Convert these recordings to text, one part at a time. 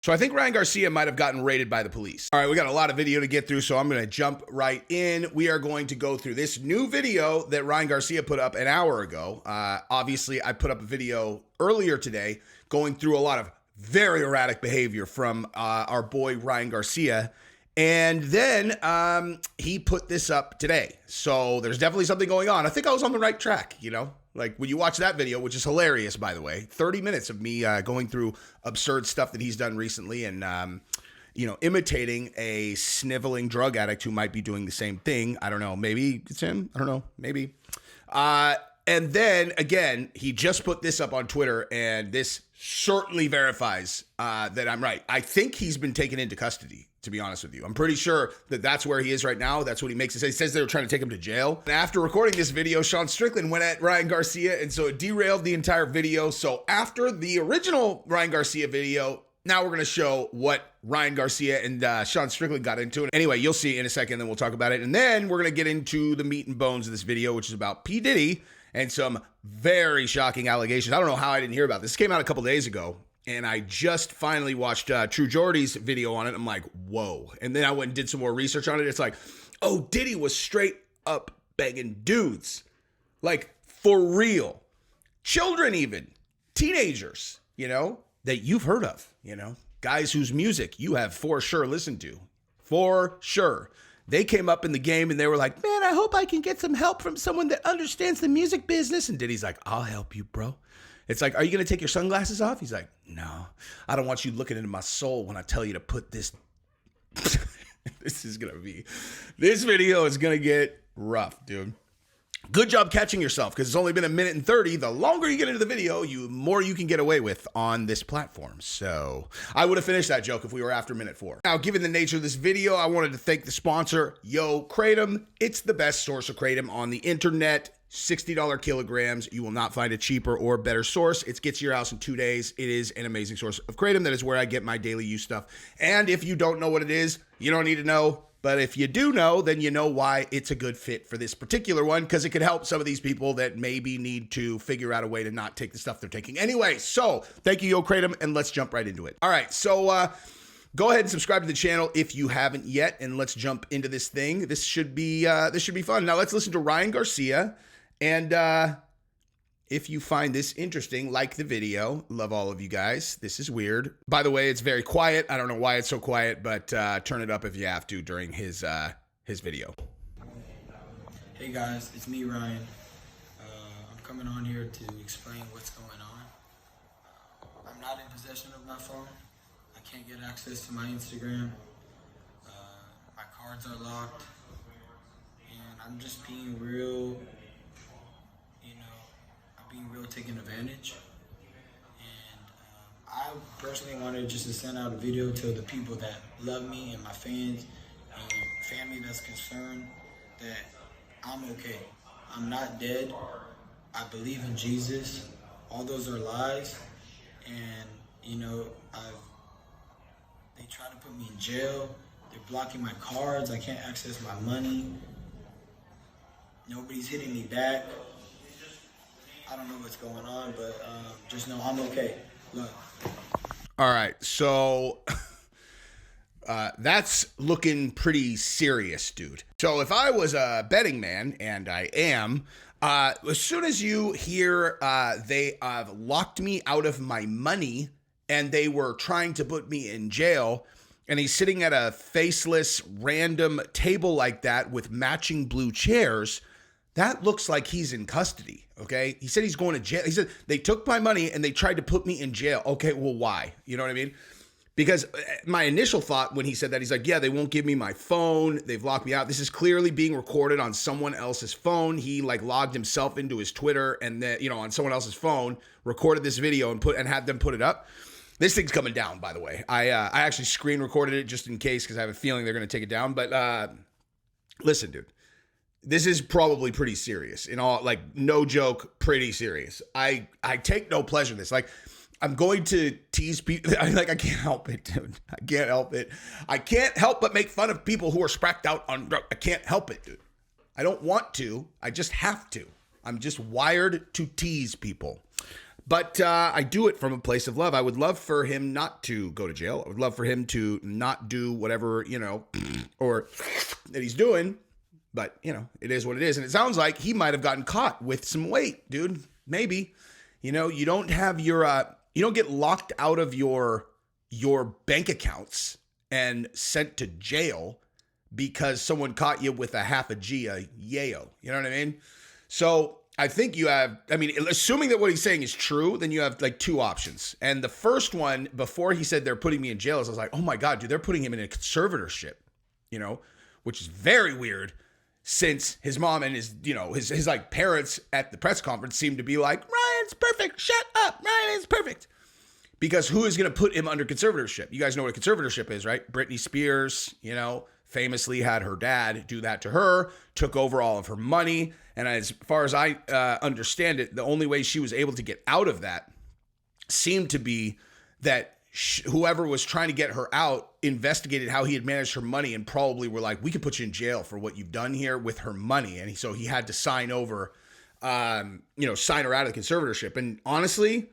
So I think Ryan Garcia might have gotten raided by the police. All right, we got a lot of video to get through, so I'm going to jump right in. We are going to go through this new video that Ryan Garcia put up an hour ago. Obviously, I put up a video earlier today going through a lot of very erratic behavior from our boy Ryan Garcia. And then he put this up today. So there's definitely something going on. I think I was on the right track, you know? Like when you watch that video, which is hilarious, by the way, 30 minutes of me going through absurd stuff that he's done recently and, you know, imitating a sniveling drug addict who might be doing the same thing. I don't know. Maybe it's him. I don't know. Maybe. And then again, he just put this up on Twitter, and this certainly verifies that I'm right. I think he's been taken into custody, to be honest with you. I'm pretty sure that that's where he is right now. That's what he makes it say. He says they were trying to take him to jail. And after recording this video, Sean Strickland went at Ryan Garcia, and so it derailed the entire video. So after the original Ryan Garcia video, now we're going to show what Ryan Garcia and Sean Strickland got into. Anyway, you'll see in a second, then we'll talk about it. And then we're going to get into the meat and bones of this video, which is about P-Diddy and some very shocking allegations. I don't know how I didn't hear about this. This came out a couple days ago, and I just finally watched True Jordy's video on it. I'm like, whoa. And then I went and did some more research on it. It's like, oh, Diddy was straight up begging dudes. Like, for real. Children even. Teenagers, you know, that you've heard of, you know. Guys whose music you have for sure listened to. For sure. They came up in the game and they were like, man, I hope I can get some help from someone that understands the music business. And Diddy's like, I'll help you, bro. It's like, are you going to take your sunglasses off? He's like, no, I don't want you looking into my soul when I tell you to put this. This video is going to get rough, dude. Good job catching yourself, because it's only been 1:30. The longer you get into the video, more you can get away with on this platform. So I would have finished that joke if we were after minute 4. Now, given the nature of this video, I wanted to thank the sponsor, Yo Kratom. It's the best source of kratom on the internet. $60 kilograms. You will not find a cheaper or better source. It gets to your house in 2 days. It is an amazing source of kratom. That is where I get my daily use stuff. And if you don't know what it is, you don't need to know. But if you do know, then you know why it's a good fit for this particular one, because it could help some of these people that maybe need to figure out a way to not take the stuff they're taking. Anyway, so thank you, Yo Kratom, and let's jump right into it. All right, so go ahead and subscribe to the channel if you haven't yet, and let's jump into this thing. This should be fun. Now let's listen to Ryan Garcia, and if you find this interesting, like the video. Love all of you guys. This is weird. By the way, it's very quiet. I don't know why it's so quiet, but turn it up if you have to during his video. Hey guys, it's me, Ryan. I'm coming on here to explain what's going on. I'm not in possession of my phone. I can't get access to my Instagram. My cards are locked. And I'm just being real, taken advantage. And I personally wanted just to send out a video to the people that love me and my fans and family that's concerned that I'm okay. I'm not dead. I believe in Jesus. All those are lies. And, they try to put me in jail. They're blocking my cards. I can't access my money. Nobody's hitting me back. I don't know what's going on, but just know I'm okay. Look. All right, so that's looking pretty serious, dude. So if I was a betting man, and I am, as soon as you hear they have locked me out of my money and they were trying to put me in jail, and he's sitting at a faceless random table like that with matching blue chairs, that looks like he's in custody, okay? He said he's going to jail. He said, they took my money and they tried to put me in jail. Okay, well, why? You know what I mean? Because my initial thought when he said that, he's like, yeah, they won't give me my phone. They've locked me out. This is clearly being recorded on someone else's phone. He logged himself into his Twitter and then, on someone else's phone, recorded this video and had them put it up. This thing's coming down, by the way. I actually screen recorded it just in case, because I have a feeling they're going to take it down. But listen, dude. This is probably pretty serious. No joke, pretty serious. I take no pleasure in this. I'm going to tease people. I can't help it, dude. I can't help it. I can't help but make fun of people who are spracked out on drugs. I can't help it, dude. I don't want to. I just have to. I'm just wired to tease people. But I do it from a place of love. I would love for him not to go to jail. I would love for him to not do whatever, or that he's doing. But, it is what it is. And it sounds like he might have gotten caught with some weight, dude. Maybe. You don't have your, you don't get locked out of your bank accounts and sent to jail because someone caught you with a half a G a yayo. You know what I mean? So I think you have, assuming that what he's saying is true, then you have like two options. And the first one, before he said they're putting me in jail, I was like, oh my God, dude, they're putting him in a conservatorship, which is very weird since his mom and his like parents at the press conference seemed to be like, Ryan's perfect. Shut up. Ryan is perfect. Because who is going to put him under conservatorship? You guys know what a conservatorship is, right? Britney Spears, famously had her dad do that to her, took over all of her money. And as far as I understand it, the only way she was able to get out of that seemed to be that whoever was trying to get her out investigated how he had managed her money and probably were like, we could put you in jail for what you've done here with her money. And so he had to sign over, sign her out of the conservatorship. And honestly,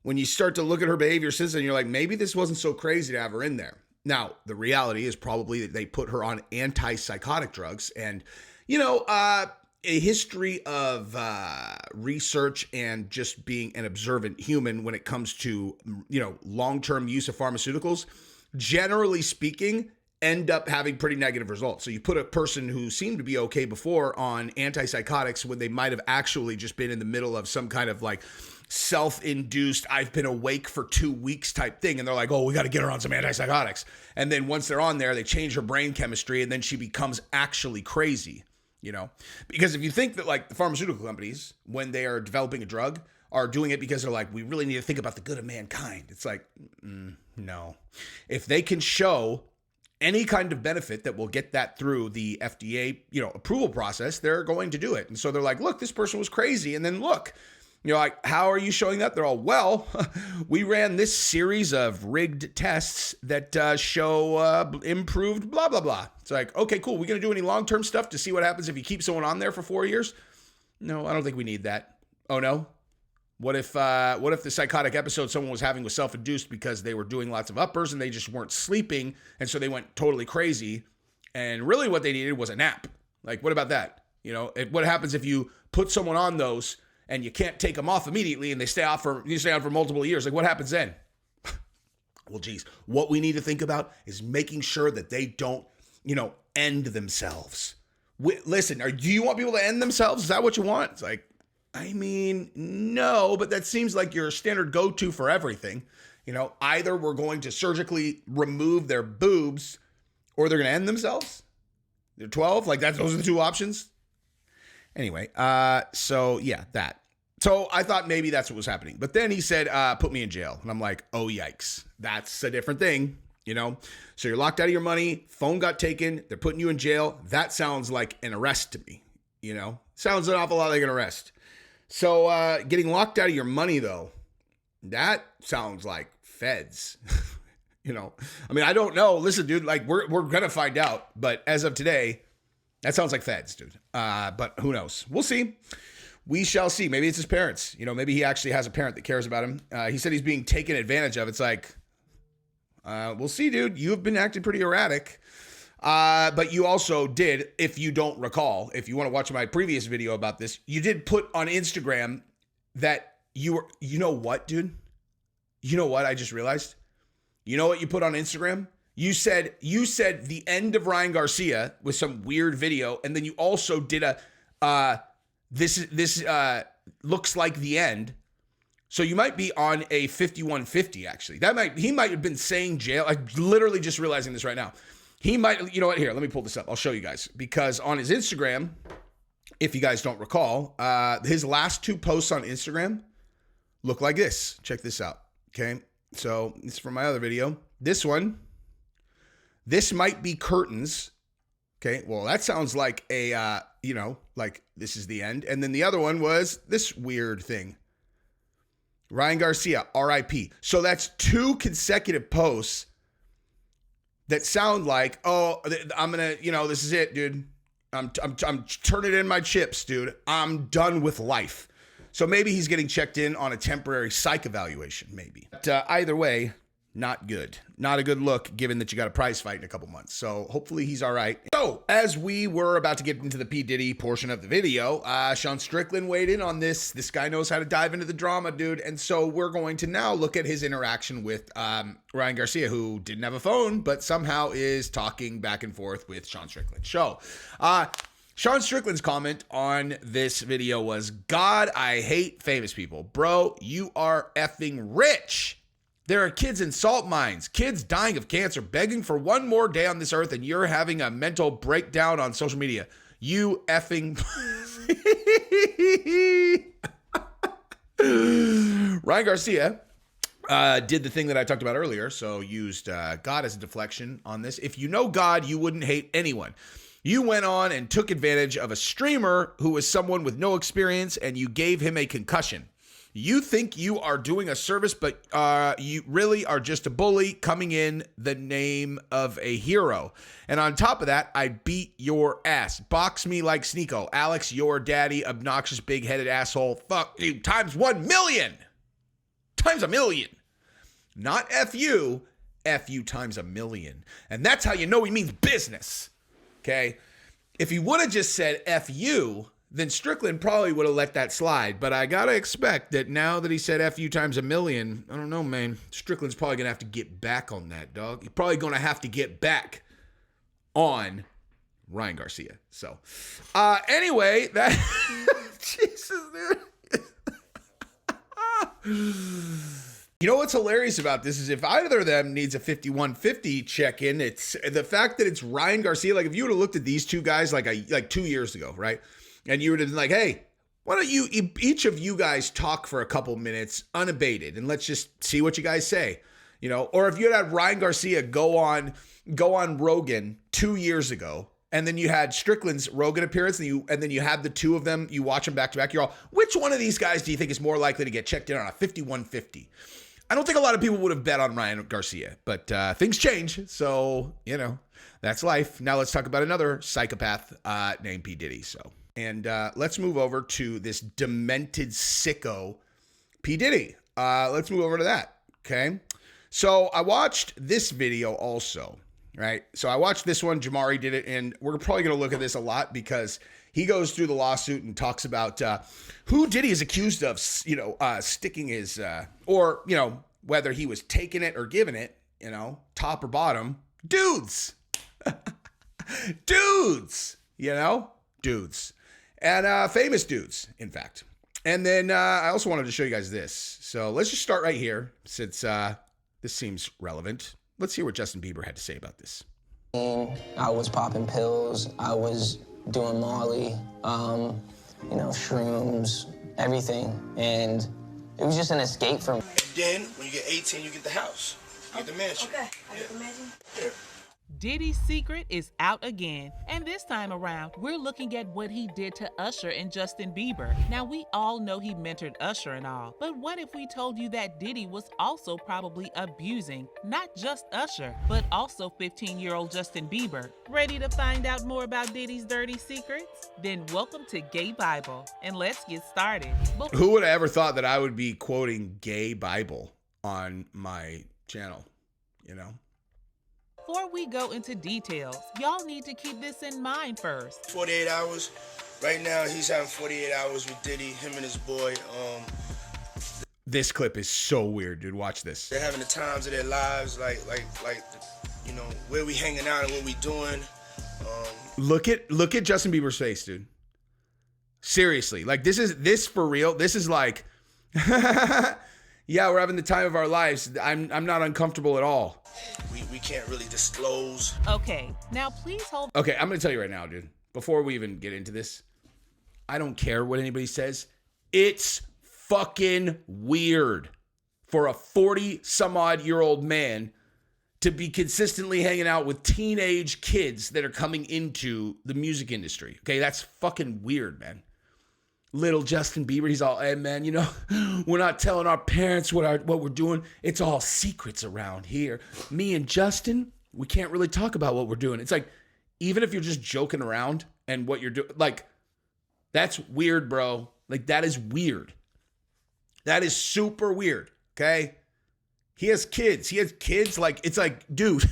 when you start to look at her behavior since then, you're like, maybe this wasn't so crazy to have her in there. Now, the reality is probably that they put her on antipsychotic drugs and, a history of research and just being an observant human when it comes to, long-term use of pharmaceuticals, generally speaking, end up having pretty negative results. So you put a person who seemed to be okay before on antipsychotics when they might have actually just been in the middle of some kind of like self-induced, I've been awake for 2 weeks type thing. And they're like, oh, we got to get her on some antipsychotics. And then once they're on there, they change her brain chemistry and then she becomes actually crazy, because if you think that like the pharmaceutical companies, when they are developing a drug, are doing it because they're like, we really need to think about the good of mankind. It's like, no. If they can show any kind of benefit that will get that through the FDA, approval process, they're going to do it. And so they're like, look, this person was crazy. And then look, you're like, how are you showing that? They're all, well, we ran this series of rigged tests that show improved blah, blah, blah. It's like, okay, cool. We going to do any long-term stuff to see what happens if you keep someone on there for 4 years? No, I don't think we need that. Oh, no? What if the psychotic episode someone was having was self-induced because they were doing lots of uppers and they just weren't sleeping, and so they went totally crazy, and really what they needed was a nap? Like, what about that? What happens if you put someone on those and you can't take them off immediately and you stay on for multiple years? Like, what happens then? Well, geez, what we need to think about is making sure that they don't, end themselves. Listen, do you want people to end themselves? Is that what you want? It's like, no, but that seems like your standard go-to for everything. Either we're going to surgically remove their boobs or they're going to end themselves. They're 12. Like those are the two options. Anyway, so yeah, that. So I thought maybe that's what was happening. But then he said, put me in jail. And I'm like, oh, yikes. That's a different thing, So you're locked out of your money. Phone got taken. They're putting you in jail. That sounds like an arrest to me, Sounds an awful lot like an arrest. So getting locked out of your money, though, that sounds like feds. I don't know. Listen, dude, like we're going to find out. But as of today, that sounds like feds, dude. But who knows? We'll see. We shall see. Maybe it's his parents. Maybe he actually has a parent that cares about him. He said he's being taken advantage of. It's like, we'll see, dude. You have been acting pretty erratic. But you also did, if you don't recall, if you want to watch my previous video about this, you did put on Instagram that you were, you know what, dude? You know what I just realized? You know what you put on Instagram? You said the end of Ryan Garcia with some weird video, and then you also did this looks like the end. So you might be on a 5150 actually. He might have been saying jail. I'm literally just realizing this right now. He might, you know what, here, let me pull this up. I'll show you guys. Because on his Instagram, if you guys don't recall, his last two posts on Instagram look like this. Check this out, okay? So this is from my other video. This one, this might be curtains, okay? Well, that sounds like a, like this is the end. And then the other one was this weird thing. Ryan Garcia, RIP. So that's two consecutive posts that sound like, oh, I'm going to, this is it, dude. I'm turning in my chips, dude. I'm done with life. So maybe he's getting checked in on a temporary psych evaluation, maybe. But either way, not good. Not a good look, given that you got a prize fight in a couple months. So hopefully he's all right. So as we were about to get into the P. Diddy portion of the video, Sean Strickland weighed in on this. This guy knows how to dive into the drama, dude. And so we're going to now look at his interaction with Ryan Garcia, who didn't have a phone, but somehow is talking back and forth with Sean Strickland. So, Sean Strickland's comment on this video was, God, I hate famous people. Bro, you are effing rich. There are kids in salt mines, kids dying of cancer, begging for one more day on this earth, and you're having a mental breakdown on social media. You effing... Ryan Garcia did the thing that I talked about earlier, so used God as a deflection on this. If you know God, you wouldn't hate anyone. You went on and took advantage of a streamer who was someone with no experience, and you gave him a concussion. You think you are doing a service, but you really are just a bully coming in the name of a hero. And on top of that, I beat your ass. Box me like Sneeko. Alex, your daddy, obnoxious, big-headed asshole. Fuck you. Times 1 million. Times a million. Not F you. F you times a million. And that's how you know he means business. Okay? If he would have just said F you, then Strickland probably would have let that slide. But I got to expect that now that he said F you times a million, I don't know, man. Strickland's probably going to have to get back on that, dog. He's probably going to have to get back on Ryan Garcia. So, anyway, that... Jesus, dude. You know what's hilarious about this is if either of them needs a 5150 check-in, it's the fact that it's Ryan Garcia. Like, if you would have looked at these two guys like 2 years ago, right? And you would have been like, hey, why don't you, each of you guys talk for a couple minutes unabated and let's just see what you guys say, you know? Or if you had Ryan Garcia go on Rogan 2 years ago, and then you had Strickland's Rogan appearance, and then you had the two of them, you watch them back to back, you're all, which one of these guys do you think is more likely to get checked in on a 5150? I don't think a lot of people would have bet on Ryan Garcia, but things change, so, you know, that's life. Now let's talk about another psychopath named P. Diddy, so... And let's move over to this demented sicko, P. Diddy. Let's move over to that, okay? So I watched this video also, right? So I watched this one. Jamari did it, and we're probably going to look at this a lot because he goes through the lawsuit and talks about who Diddy is accused of, you know, sticking his, or, you know, whether he was taking it or giving it, you know, top or bottom. Dudes. Dudes, you know, dudes. And famous dudes, in fact. And then I also wanted to show you guys this. So let's just start right here, since this seems relevant. Let's hear what Justin Bieber had to say about this. I was popping pills. I was doing Molly, you know, shrooms, everything. And it was just an escape from... Then, when you get 18, you get the house. You get the mansion. Okay, I get the mansion? Yeah. Diddy's secret is out again, and this time around, we're looking at what he did to Usher and Justin Bieber. Now, we all know he mentored Usher and all, but what if we told you that Diddy was also probably abusing not just Usher, but also 15-year-old Justin Bieber? Ready to find out more about Diddy's dirty secrets? Then welcome to Gay Bible, and let's get started. Who would have ever thought that I would be quoting Gay Bible on my channel, you know? Before we go into details, y'all need to keep this in mind first. 48 hours. Right now, he's having 48 hours with Diddy, him and his boy. This clip is so weird, dude. Watch this. They're having the times of their lives, like, you know, where we hanging out and what we doing. Look at Justin Bieber's face, dude. Seriously, like this for real. This is like, yeah, we're having the time of our lives. I'm not uncomfortable at all. We can't really disclose. Okay, now please hold. Okay, I'm going to tell you right now, dude. Before we even get into this, I don't care what anybody says. It's fucking weird for a 40-some-odd-year-old man to be consistently hanging out with teenage kids that are coming into the music industry. Okay, that's fucking weird, man. Little Justin Bieber, he's all, hey, man, you know, we're not telling our parents what we're doing. It's all secrets around here. Me and Justin, we can't really talk about what we're doing. It's like, even if you're just joking around and what you're doing, like, that's weird, bro. Like, that is weird. That is super weird, okay? He has kids. Like, it's like, dude,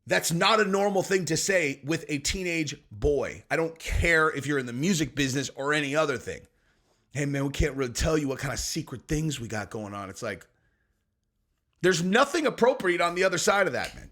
that's not a normal thing to say with a teenage boy. I don't care if you're in the music business or any other thing. Hey, man, we can't really tell you what kind of secret things we got going on. It's like, there's nothing appropriate on the other side of that, man.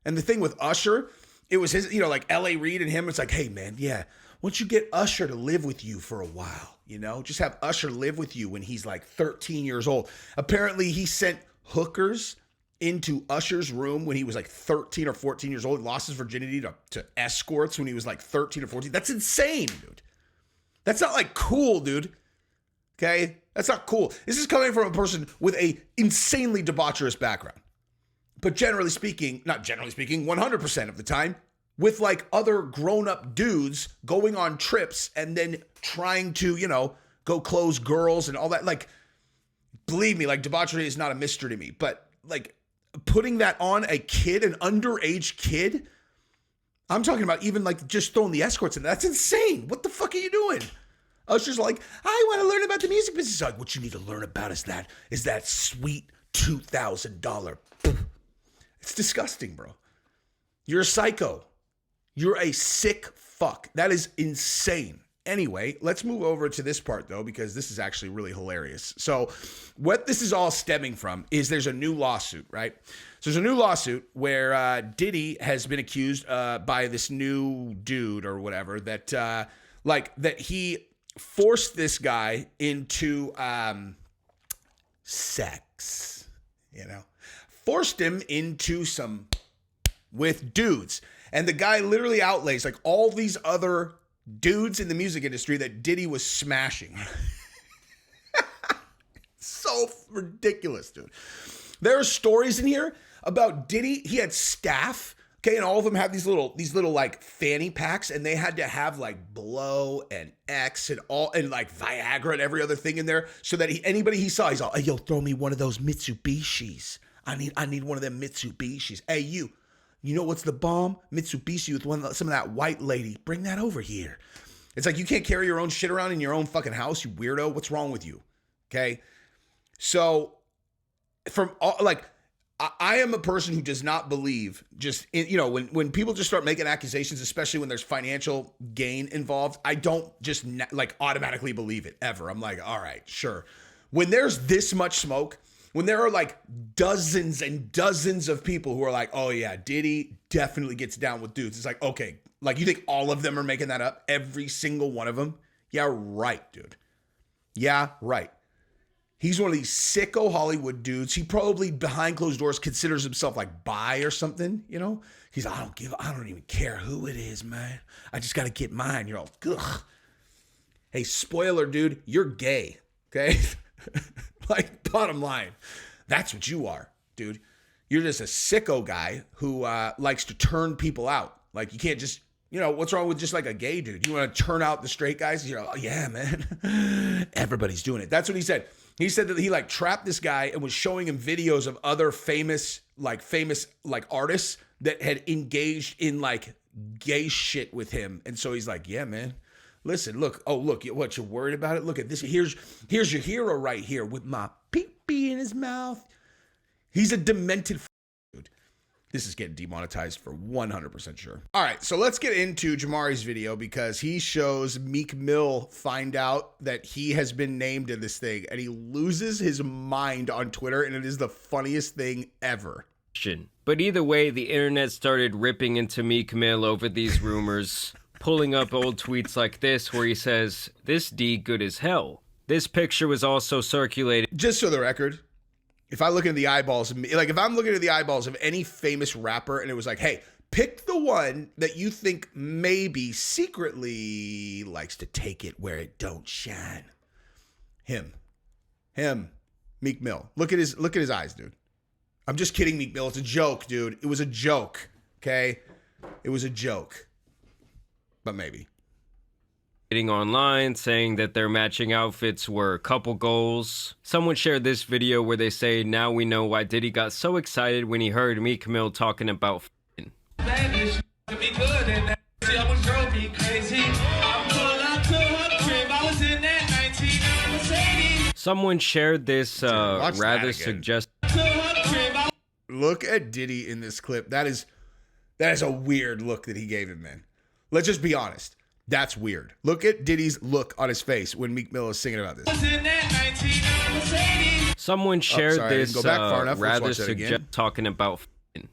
And the thing with Usher, it was his, you know, like L.A. Reid and him. It's like, hey, man, yeah, once you get Usher to live with you for a while, you know, just have Usher live with you when he's like 13 years old. Apparently, he sent hookers into Usher's room when he was like 13 or 14 years old. He lost his virginity to escorts when he was like 13 or 14. That's insane, dude. That's not like cool, dude. Okay? That's not cool. This is coming from a person with a insanely debaucherous background. But generally speaking, not generally speaking, 100% of the time, with like other grown-up dudes going on trips and then trying to, you know, go close girls and all that. Like, believe me, like, debauchery is not a mystery to me. But like, putting that on a kid, an underage kid, I'm talking about even like just throwing the escorts in. That's insane. What the fuck are you doing? Usher's like, I want to learn about the music business. Like, what you need to learn about is that sweet $2,000. It's disgusting, bro. You're a psycho. You're a sick fuck. That is insane. Anyway, let's move over to this part, though, because this is actually really hilarious. So what this is all stemming from is there's a new lawsuit, right? So there's a new lawsuit where Diddy has been accused by this new dude or whatever that that he forced this guy into sex, you know, forced him into some with dudes. And the guy literally outlays like all these other dudes in the music industry that Diddy was smashing. So ridiculous, dude. There are stories in here about Diddy. He had staff, okay, and all of them have these little like fanny packs, and they had to have like blow and X and all and like Viagra and every other thing in there, so that anybody he saw, he's all, hey, yo, throw me one of those Mitsubishis. I need one of them Mitsubishis. Hey, you know what's the bomb? Mitsubishi with some of that white lady. Bring that over here. It's like, you can't carry your own shit around in your own fucking house, you weirdo. What's wrong with you? Okay. So from all, like, I am a person who does not believe just in, you know, when people just start making accusations, especially when there's financial gain involved, I don't just like automatically believe it ever. I'm like, all right, sure. When there's this much smoke, when there are like dozens and dozens of people who are like, oh yeah, Diddy definitely gets down with dudes. It's like, okay, like, you think all of them are making that up? Every single one of them? Yeah, right, dude. Yeah, right. He's one of these sicko Hollywood dudes. He probably behind closed doors considers himself like bi or something, you know? He's like, I don't even care who it is, man. I just got to get mine. You're all, ugh. Hey, spoiler, dude, you're gay, okay? Like, bottom line, that's what you are, dude. You're just a sicko guy who likes to turn people out. Like, you can't just, you know, what's wrong with just like a gay dude? You want to turn out the straight guys? You're like, oh yeah, man. Everybody's doing it. That's what he said. He said that he like trapped this guy and was showing him videos of other famous artists that had engaged in like gay shit with him. And so he's like, yeah, man. Listen, look, what, you're worried about it? Look at this. Here's your hero right here with my pee-pee in his mouth. He's a demented dude. This is getting demonetized for 100% sure. All right, so let's get into Jamari's video because he shows Meek Mill find out that he has been named in this thing, and he loses his mind on Twitter, and it is the funniest thing ever. But either way, the internet started ripping into Meek Mill over these rumors. Pulling up old tweets like this where he says, this D good as hell. This picture was also circulated. Just for the record, if I look into the eyeballs of me, like if I'm looking at the eyeballs of any famous rapper and it was like, hey, pick the one that you think maybe secretly likes to take it where it don't shine. Him, Meek Mill. Look at his eyes, dude. I'm just kidding, Meek Mill. It's a joke, dude. It was a joke, okay? It was a joke. But maybe. Online saying that their matching outfits were couple goals. Someone shared this video where they say, now we know why Diddy got so excited when he heard Meek Mill talking about f***ing. Someone shared this watch that rather again. suggestive. Look at Diddy in this clip. That is a weird look that he gave him, man. Let's just be honest. That's weird. Look at Diddy's look on his face when Meek Mill is singing about this. Someone shared sorry, I didn't this go back far enough. Let's rather watch that again. suggestive talking about f***ing.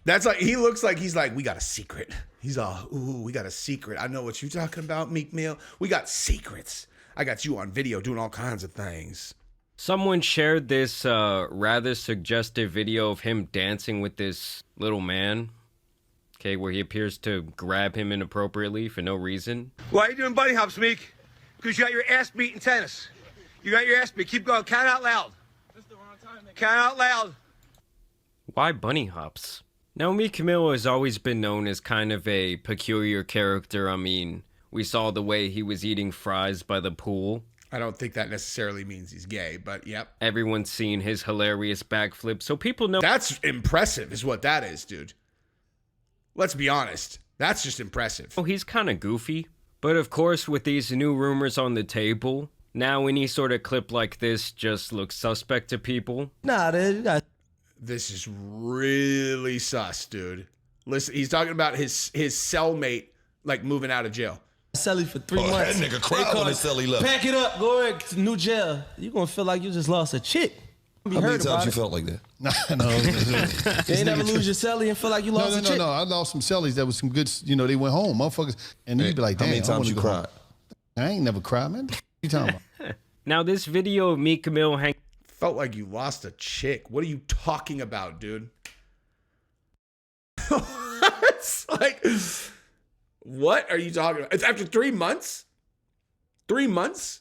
That's like, he looks like he's like, we got a secret. He's all, ooh, we got a secret. I know what you're talking about, Meek Mill. We got secrets. I got you on video doing all kinds of things. Someone shared this rather suggestive video of him dancing with this little man. Okay, where he appears to grab him inappropriately for no reason. Why are you doing bunny hops, Meek? Because you got your ass beat in tennis. You got your ass beat. Keep going. Count out loud. Count out loud. Why bunny hops? Now, Meek Mill has always been known as kind of a peculiar character. I mean, we saw the way he was eating fries by the pool. I don't think that necessarily means he's gay, but yep. Everyone's seen his hilarious backflip, so people know. That's impressive is what that is, dude. Let's be honest. That's just impressive. Oh, he's kind of goofy. But of course, with these new rumors on the table, now any sort of clip like this just looks suspect to people. Nah, dude, you got. This is really sus, dude. Listen, he's talking about his cellmate, like, moving out of jail. Celly for 3 months. That nigga cried when his celly left. Pack it up, go ahead to new jail. You gonna feel like you just lost a chick. How many times you felt like that? No. You ain't never lose your celly and feel like you lost a chick. No. I lost some cellies that was some good, you know, they went home, motherfuckers. And then you'd be like, damn, how many times you cried? Home. I ain't never cried, man. What you talking about? Now, this video of Meek Mill Felt like you lost a chick. What are you talking about, dude? It's like, what are you talking about? It's after 3 months? 3 months?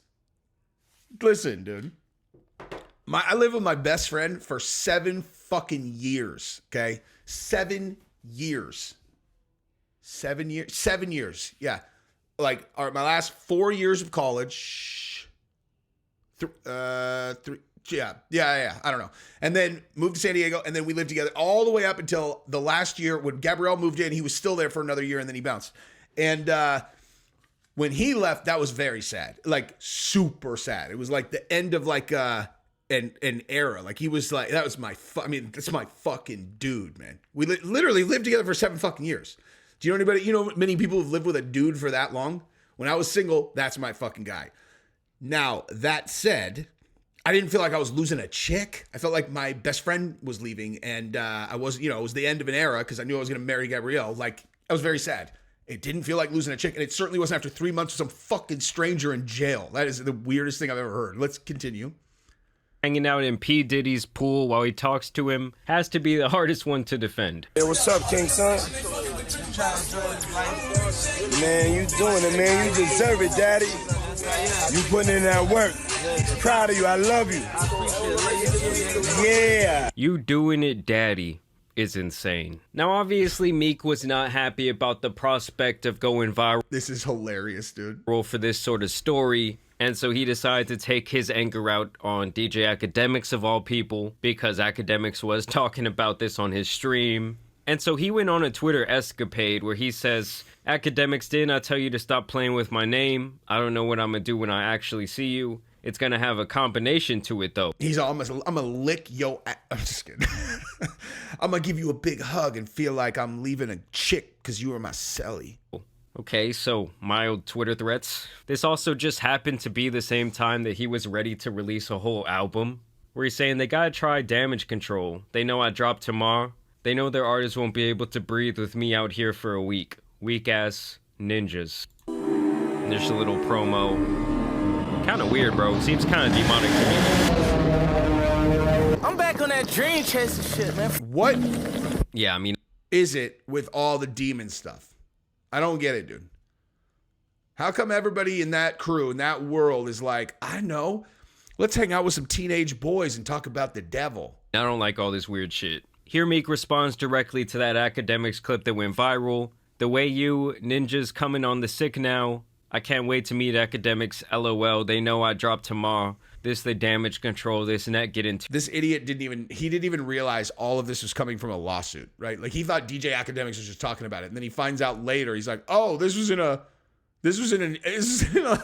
Listen, dude. I lived with my best friend for 7 fucking years, okay? 7 years. 7 years? 7 years, yeah. Like, my last 4 years of college. Yeah, I don't know. And then moved to San Diego, and then we lived together all the way up until the last year when Gabrielle moved in. He was still there for another year, and then he bounced. And when he left, that was very sad, like super sad. It was like the end of like an era. Like he was like, that was that's my fucking dude, man. We literally lived together for 7 fucking years. Do you know anybody? You know many people who've lived with a dude for that long? When I was single, that's my fucking guy. Now, that said, I didn't feel like I was losing a chick. I felt like my best friend was leaving, and I was, it was the end of an era because I knew I was going to marry Gabrielle. Like, I was very sad. It didn't feel like losing a chick, and it certainly wasn't after 3 months with some fucking stranger in jail. That is the weirdest thing I've ever heard. Let's continue. hanging out in P-Diddy's pool while he talks to him has to be the hardest one to defend. Hey, what's up, King Son? Man, you doing it, man. You deserve it, Daddy. You putting in that work. Proud of you. I love you. Yeah. You doing it, Daddy, is insane. Now, obviously, Meek was not happy about the prospect of going viral. This is hilarious, dude. For this sort of story. And so he decided to take his anger out on DJ Academics of all people, because Academics was talking about this on his stream. And so he went on a Twitter escapade where he says, "Academics, didn't I tell you to stop playing with my name? I don't know what I'm gonna do when I actually see you. It's gonna have a combination to it, though." He's almost, I'm gonna lick yo. I'm just kidding. I'm gonna give you a big hug and feel like I'm leaving a chick because you were my celly. Okay, so mild Twitter threats. This also just happened to be the same time that he was ready to release a whole album, where he's saying they gotta try Damage Control. They know I drop tomorrow. They know their artists won't be able to breathe with me out here for a week. Weak-ass ninjas. And there's a little promo. Kinda weird, bro. Seems kinda demonic to me. I'm back on that dream chasing shit, man. What Yeah, I mean... is it with all the demon stuff? I don't get it, dude. How come everybody in that crew, in that world, is like, I know, let's hang out with some teenage boys and talk about the devil? I don't like all this weird shit. Here Meek responds directly to that Academics clip that went viral. "The way you ninjas coming on the sick now. I can't wait to meet Academics, LOL. They know I drop tomorrow. the damage control, this and that, get into. This idiot didn't even realize all of this was coming from a lawsuit, right? Like he thought DJ Academics was just talking about it. And then he finds out later, he's like, oh, this was in a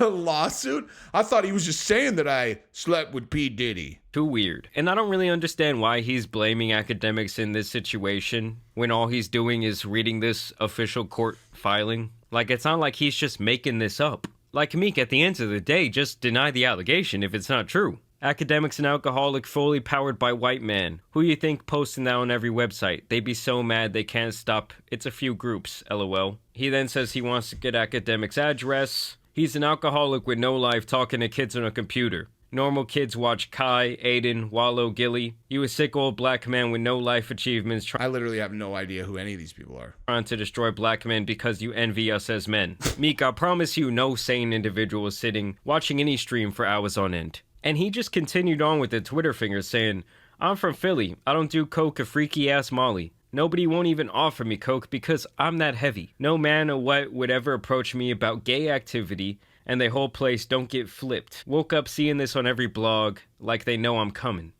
lawsuit? I thought he was just saying that I slept with P-Diddy. Too weird. And I don't really understand why he's blaming Academics in this situation when all he's doing is reading this official court filing. Like, it's not like he's just making this up. Like Meek, at the end of the day, just deny the allegation if it's not true. Academics an alcoholic fully powered by white man. Who you think posting that on every website? They be so mad they can't stop. It's a few groups, lol. He then says he wants to get Academics' address. He's an alcoholic with no life talking to kids on a computer. Normal kids watch Kai, Aiden, Wallow, Gilly. You a sick old black man with no life achievements I literally have no idea who any of these people are. Trying to destroy black men because you envy us as men. Meek, I promise you no sane individual is sitting watching any stream for hours on end. And he just continued on with the Twitter fingers saying, I'm from Philly. I don't do coke or freaky ass Molly. Nobody won't even offer me coke because I'm that heavy. No man or what would ever approach me about gay activity, and the whole place don't get flipped. Woke up seeing this on every blog, like they know I'm coming.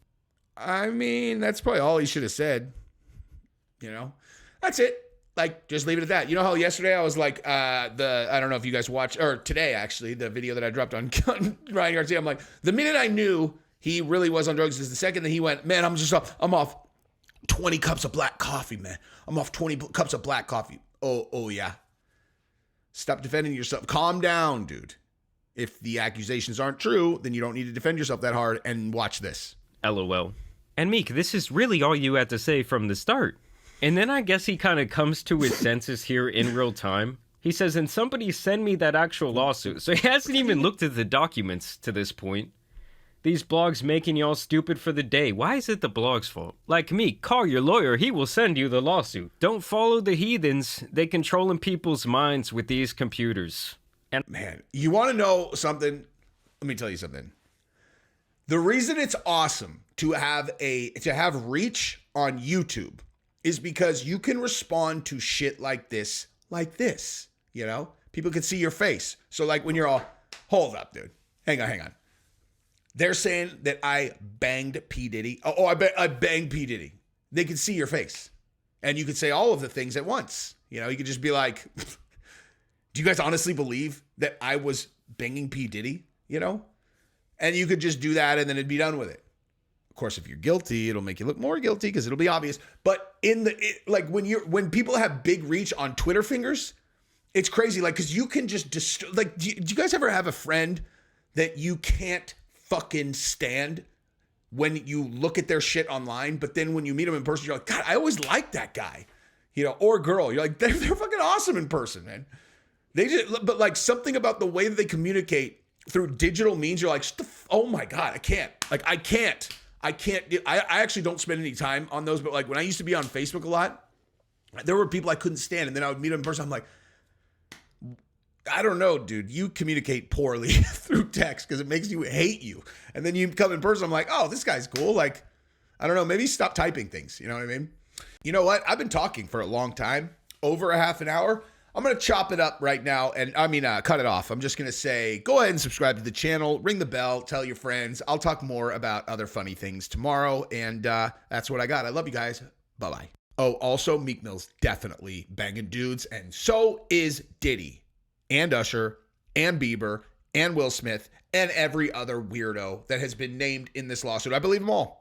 I mean, that's probably all he should have said. You know? That's it. Like, just leave it at that. You know how yesterday I was like, I don't know if you guys watched, or today actually, the video that I dropped on Ryan Garcia, I'm like, the minute I knew he really was on drugs is the second that he went, man, I'm off 20 cups of black coffee, man. I'm off 20 cups of black coffee. Oh yeah. Stop defending yourself. Calm down, dude. If the accusations aren't true, then you don't need to defend yourself that hard, and watch this. LOL. And Meek, this is really all you had to say from the start. And then I guess he kind of comes to his senses here in real time. He says, and somebody send me that actual lawsuit. So he hasn't even looked at the documents to this point. These blogs making y'all stupid for the day. Why is it the blog's fault? Like me, call your lawyer. He will send you the lawsuit. Don't follow the heathens. They controlling people's minds with these computers. And man, you want to know something? Let me tell you something. The reason it's awesome to have reach on YouTube is because you can respond to shit like this, you know? People can see your face. So like when you're all, hold up, dude. Hang on. They're saying that I banged P-Diddy. I banged P-Diddy. They can see your face. And you could say all of the things at once. You know, you could just be like, do you guys honestly believe that I was banging P-Diddy? You know? And you could just do that and then it'd be done with it. Of course, if you're guilty, it'll make you look more guilty because it'll be obvious. But when people have big reach on Twitter fingers, it's crazy. Like, because you can just do you guys ever have a friend that you can't fucking stand when you look at their shit online, but then when you meet them in person, you're like, God, I always liked that guy, you know, or girl. You're like, they're fucking awesome in person, man. But like something about the way that they communicate through digital means, you're like, oh my God, I can't. I actually don't spend any time on those, but like when I used to be on Facebook a lot, there were people I couldn't stand, and then I would meet them in person. I'm like, I don't know, dude. You communicate poorly through text because it makes you hate you. And then you come in person, I'm like, oh, this guy's cool. Like, I don't know, maybe stop typing things. You know what I mean? You know what? I've been talking for a long time, over a half an hour. I'm going to chop it up right now and cut it off. I'm just going to say, go ahead and subscribe to the channel, ring the bell, tell your friends. I'll talk more about other funny things tomorrow. And that's what I got. I love you guys. Bye-bye. Oh, also Meek Mill's definitely banging dudes. And so is Diddy and Usher and Bieber and Will Smith and every other weirdo that has been named in this lawsuit. I believe them all.